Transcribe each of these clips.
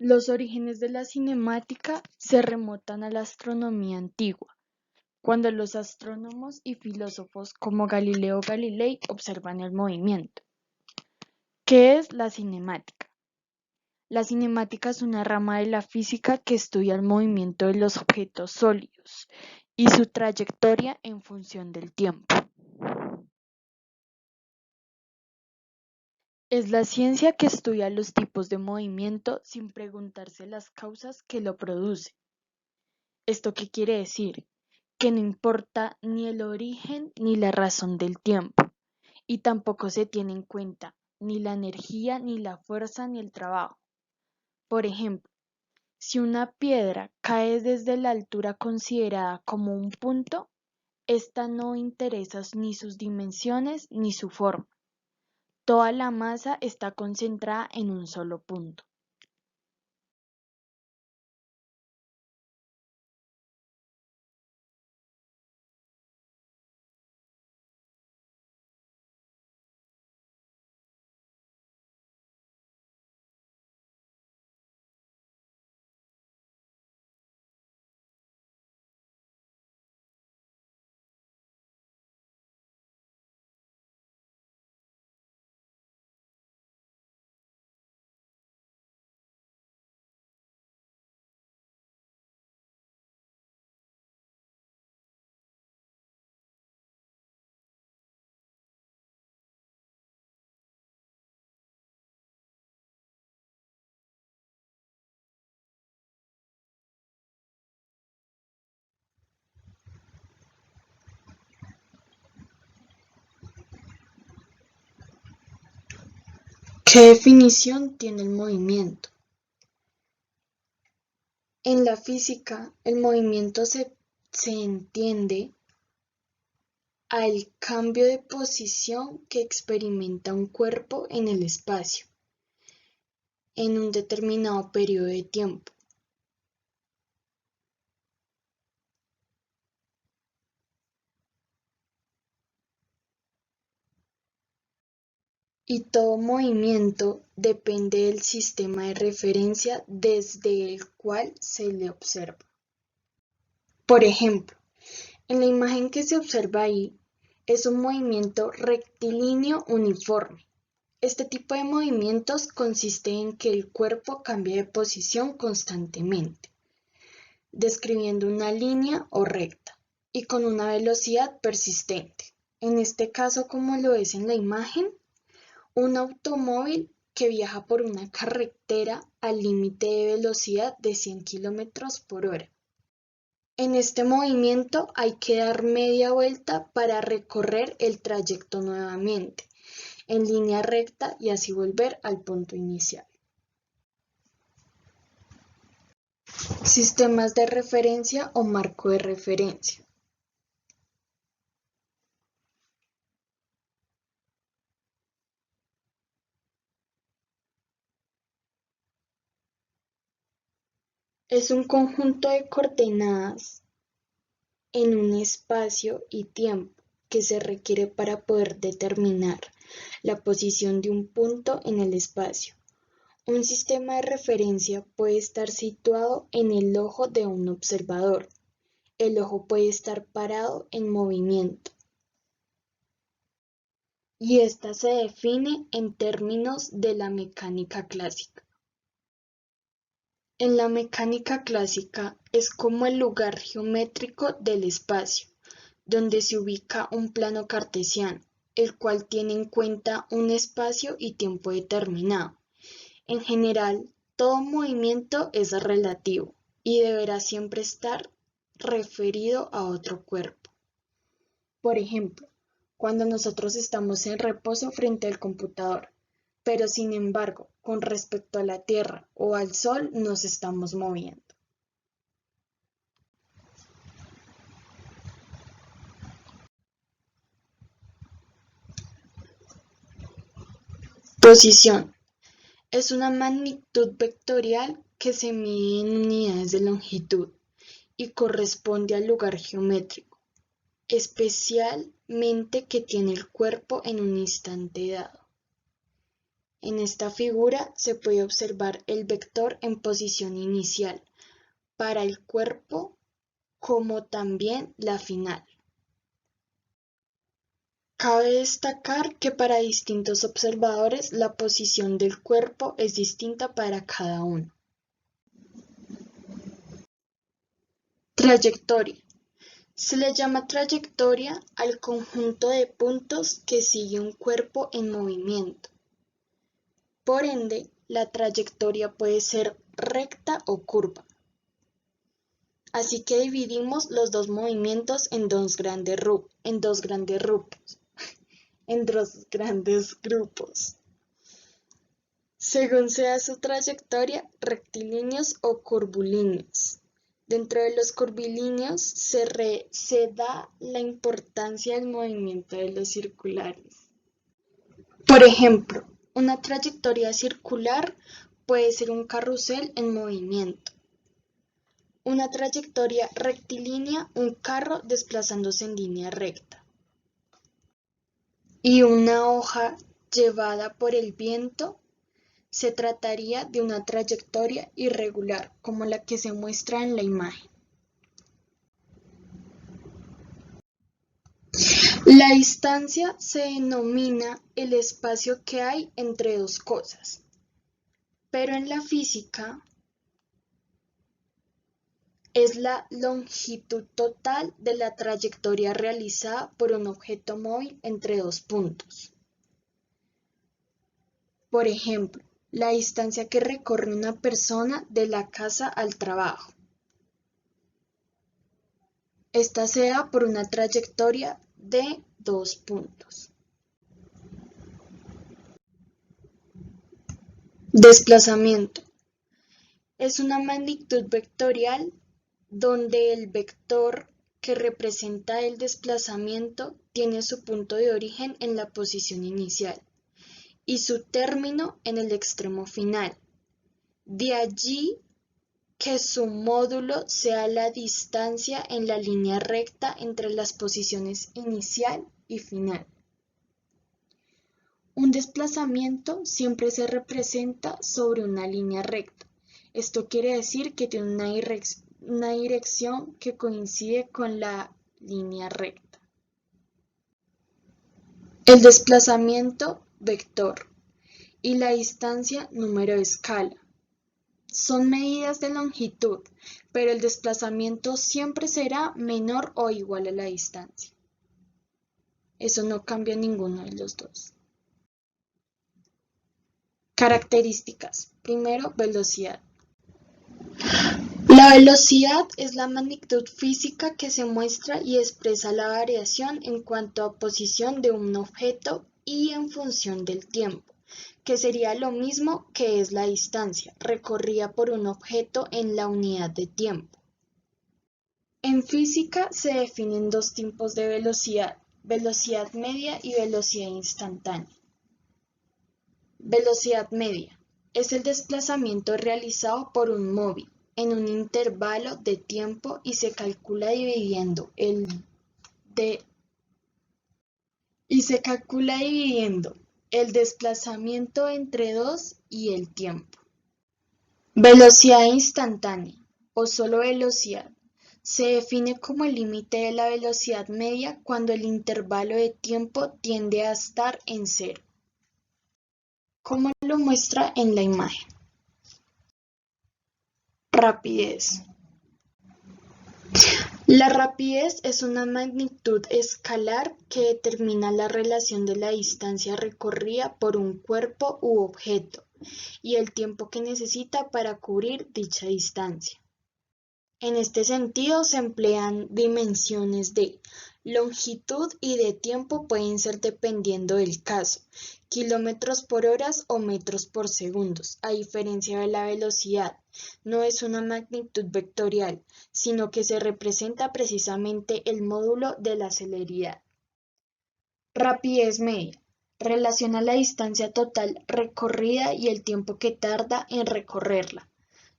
Los orígenes de la cinemática se remontan a la astronomía antigua, cuando los astrónomos y filósofos como Galileo Galilei observan el movimiento. ¿Qué es la cinemática? La cinemática es una rama de la física que estudia el movimiento de los objetos sólidos y su trayectoria en función del tiempo. Es la ciencia que estudia los tipos de movimiento sin preguntarse las causas que lo producen. ¿Esto qué quiere decir? Que no importa ni el origen ni la razón del tiempo, y tampoco se tiene en cuenta ni la energía, ni la fuerza, ni el trabajo. Por ejemplo, si una piedra cae desde la altura considerada como un punto, esta no interesa ni sus dimensiones ni su forma. Toda la masa está concentrada en un solo punto. ¿Qué definición tiene el movimiento? En la física, el movimiento se entiende al cambio de posición que experimenta un cuerpo en el espacio, en un determinado periodo de tiempo. Y todo movimiento depende del sistema de referencia desde el cual se le observa. Por ejemplo, en la imagen que se observa ahí, es un movimiento rectilíneo uniforme. Este tipo de movimientos consiste en que el cuerpo cambia de posición constantemente, describiendo una línea o recta, y con una velocidad persistente. En este caso, como lo es en la imagen, un automóvil que viaja por una carretera al límite de velocidad de 100 kilómetros por hora. En este movimiento hay que dar media vuelta para recorrer el trayecto nuevamente, en línea recta y así volver al punto inicial. Sistemas de referencia o marco de referencia. Es un conjunto de coordenadas en un espacio y tiempo que se requiere para poder determinar la posición de un punto en el espacio. Un sistema de referencia puede estar situado en el ojo de un observador. El ojo puede estar parado en movimiento. Y esta se define en términos de la mecánica clásica. En la mecánica clásica es como el lugar geométrico del espacio, donde se ubica un plano cartesiano, el cual tiene en cuenta un espacio y tiempo determinado. En general, todo movimiento es relativo y deberá siempre estar referido a otro cuerpo. Por ejemplo, cuando nosotros estamos en reposo frente al computador, pero sin embargo, con respecto a la Tierra o al Sol nos estamos moviendo. Posición. Es una magnitud vectorial que se mide en unidades de longitud y corresponde al lugar geométrico, especialmente que tiene el cuerpo en un instante dado. En esta figura se puede observar el vector en posición inicial para el cuerpo como también la final. Cabe destacar que para distintos observadores la posición del cuerpo es distinta para cada uno. Trayectoria. Se le llama trayectoria al conjunto de puntos que sigue un cuerpo en movimiento. Por ende, la trayectoria puede ser recta o curva. Así que dividimos los dos movimientos en dos grandes grupos. Según sea su trayectoria, rectilíneos o curvilíneos. Dentro de los curvilíneos se da la importancia del movimiento de los circulares. Por ejemplo, una trayectoria circular puede ser un carrusel en movimiento. Una trayectoria rectilínea, un carro desplazándose en línea recta. Y una hoja llevada por el viento se trataría de una trayectoria irregular, como la que se muestra en la imagen. La distancia se denomina el espacio que hay entre dos cosas, pero en la física es la longitud total de la trayectoria realizada por un objeto móvil entre dos puntos. Por ejemplo, la distancia que recorre una persona de la casa al trabajo. Esta se da por una trayectoria de dos puntos. Desplazamiento. Es una magnitud vectorial donde el vector que representa el desplazamiento tiene su punto de origen en la posición inicial y su término en el extremo final. De allí que su módulo sea la distancia en la línea recta entre las posiciones inicial y final. Un desplazamiento siempre se representa sobre una línea recta. Esto quiere decir que tiene una dirección que coincide con la línea recta. El desplazamiento vector y la distancia número de escala son medidas de longitud, pero el desplazamiento siempre será menor o igual a la distancia. Eso no cambia ninguno de los dos. Características. Primero, velocidad. La velocidad es la magnitud física que se muestra y expresa la variación en cuanto a posición de un objeto y en función del tiempo, que sería lo mismo que es la distancia recorrida por un objeto en la unidad de tiempo. En física se definen dos tipos de velocidad, velocidad media y velocidad instantánea. Velocidad media es el desplazamiento realizado por un móvil en un intervalo de tiempo y se calcula dividiendo el desplazamiento entre dos y el tiempo. Velocidad instantánea o solo velocidad se define como el límite de la velocidad media cuando el intervalo de tiempo tiende a estar en cero, como lo muestra en la imagen. Rapidez. La rapidez es una magnitud escalar que determina la relación de la distancia recorrida por un cuerpo u objeto y el tiempo que necesita para cubrir dicha distancia. En este sentido se emplean dimensiones de longitud y de tiempo pueden ser dependiendo del caso, kilómetros por hora o metros por segundos, a diferencia de la velocidad. No es una magnitud vectorial, sino que se representa precisamente el módulo de la celeridad. Rapidez media. Relaciona la distancia total recorrida y el tiempo que tarda en recorrerla.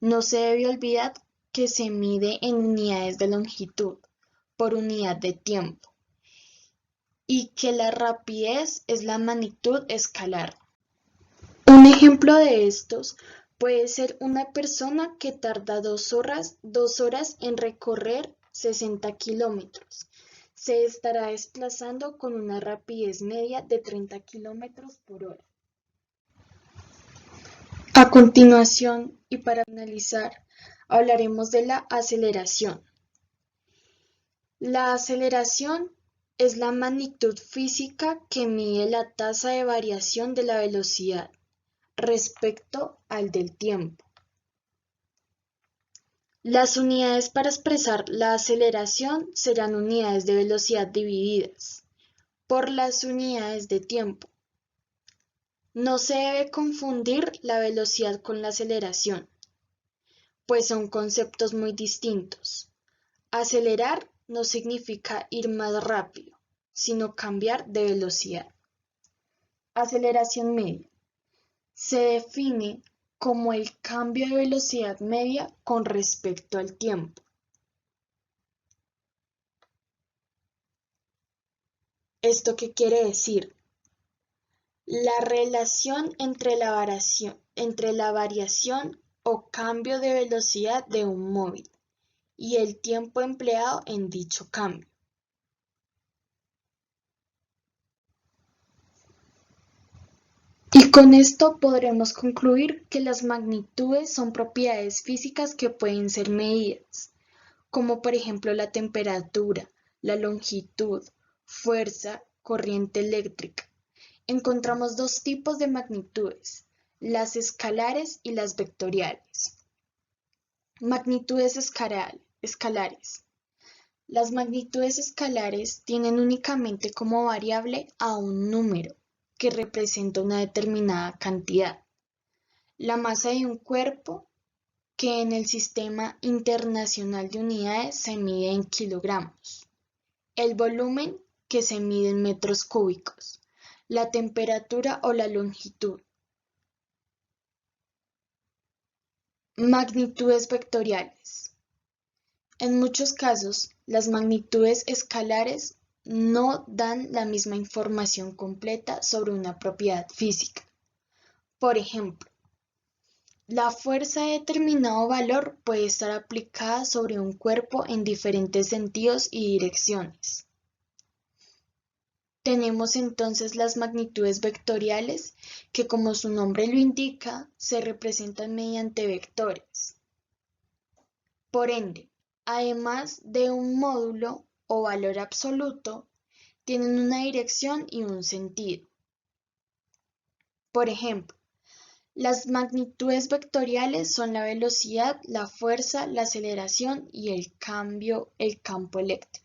No se debe olvidar que se mide en unidades de longitud por unidad de tiempo y que la rapidez es la magnitud escalar. Un ejemplo de estos puede ser una persona que tarda 2 horas en recorrer 60 kilómetros. Se estará desplazando con una rapidez media de 30 kilómetros por hora. A continuación, y para finalizar, hablaremos de la aceleración. La aceleración es la magnitud física que mide la tasa de variación de la velocidad respecto al del tiempo. Las unidades para expresar la aceleración serán unidades de velocidad divididas por las unidades de tiempo. No se debe confundir la velocidad con la aceleración, pues son conceptos muy distintos. Acelerar no significa ir más rápido, sino cambiar de velocidad. Aceleración media. Se define como el cambio de velocidad media con respecto al tiempo. ¿Esto qué quiere decir? La relación entre la variación o cambio de velocidad de un móvil y el tiempo empleado en dicho cambio. Y con esto podremos concluir que las magnitudes son propiedades físicas que pueden ser medidas, como por ejemplo la temperatura, la longitud, fuerza, corriente eléctrica. Encontramos dos tipos de magnitudes, las escalares y las vectoriales. Magnitudes escalares. Las magnitudes escalares tienen únicamente como variable a un número que representa una determinada cantidad. La masa de un cuerpo, que en el Sistema Internacional de Unidades se mide en kilogramos. El volumen, que se mide en metros cúbicos. La temperatura o la longitud. Magnitudes vectoriales. En muchos casos, las magnitudes escalares no dan la misma información completa sobre una propiedad física. Por ejemplo, la fuerza de determinado valor puede estar aplicada sobre un cuerpo en diferentes sentidos y direcciones. Tenemos entonces las magnitudes vectoriales, que como su nombre lo indica, se representan mediante vectores. Por ende, además de un módulo o valor absoluto, tienen una dirección y un sentido. Por ejemplo, las magnitudes vectoriales son la velocidad, la fuerza, la aceleración y el campo eléctrico.